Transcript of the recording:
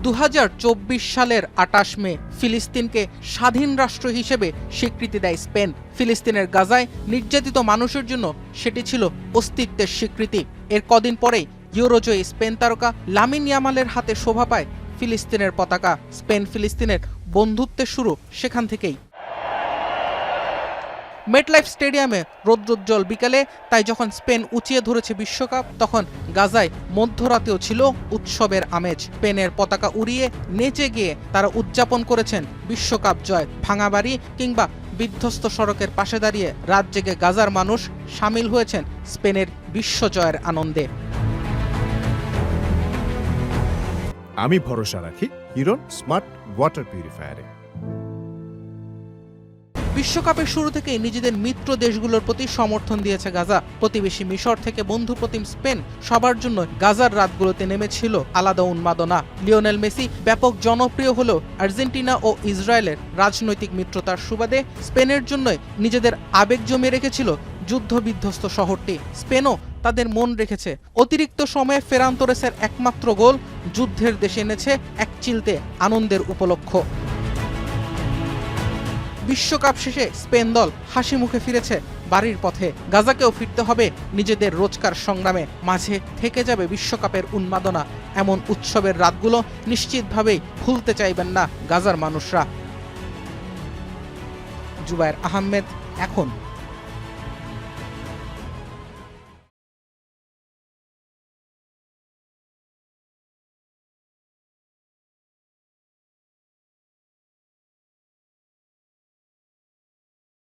2024 সালের 28 মে ফিলিস্তিনকে স্বাধীন রাষ্ট্র হিসেবে স্বীকৃতি দেয় স্পেন। ফিলিস্তিনের গাজায় নির্যাতিত মানুষের জন্য সেটি ছিল অস্তিত্বের স্বীকৃতি। এর কদিন পরেই ইউরোজয়ী স্পেন তারকা লামিন ইয়ামালের হাতে শোভা পায় ফিলিস্তিনের পতাকা। স্পেন ফিলিস্তিনের বন্ধুত্বের শুরু সেখান থেকেই। মেটলাইফ স্টেডিয়ামে রৌদ্রোজ্জ্বল বিকালে, তাই যখন স্পেন উঁচিয়ে ধরেছে বিশ্বকাপ, তখন গাজায় মধ্যরাতেও ছিল উৎসবের আমেজ। স্পেনের পতাকা উড়িয়ে নেচে গিয়ে তারা উদযাপন করেছেন বিশ্বকাপ জয়। ভাঙা বাড়ি কিংবা বিধ্বস্ত সড়কের পাশে দাঁড়িয়ে রাত জেগে গাজার মানুষ সামিল হয়েছেন স্পেনের বিশ্বজয়ের আনন্দে। আমি ভরসা রাখি হিরন স্মার্ট ওয়াটার পিউরিফায়ারে। বিশ্বকাপের শুরু থেকেই নিজেদের মিত্র দেশগুলোর প্রতি সমর্থন দিয়েছে গাজা। প্রতিবেশী মিশর থেকে বন্ধুপ্রতিম স্পেন, সবার জন্য গাজার রাতগুলোতে নেমেছিল আলাদা উন্মাদনা। লিওনেল মেসি ব্যাপক জনপ্রিয় হলেও আর্জেন্টিনা ও ইসরায়েলের রাজনৈতিক মিত্রতার সুবাদে স্পেনের জন্যই নিজেদের আবেগ জমিয়ে রেখেছিল যুদ্ধবিধ্বস্ত শহরটি। স্পেনও তাদের মন রেখেছে। অতিরিক্ত সময়ে ফেরান তোরেসের একমাত্র গোল যুদ্ধের দেশে এনেছে এক চিলতে আনন্দের উপলক্ষ। বিশ্বকাপ শেষে স্পেন দল হাসি মুখে ফিরেছে বাড়ির পথে। গাজাকেও ফিরতে হবে নিজেদের রোজকার সংগ্রামে। মাঝে থেকে যাবে বিশ্বকাপের উন্মাদনা। এমন উৎসবের রাতগুলো নিশ্চিতভাবেই ভুলতে চাইবেন না গাজার মানুষরা। জুবায়ের আহমেদ, এখন।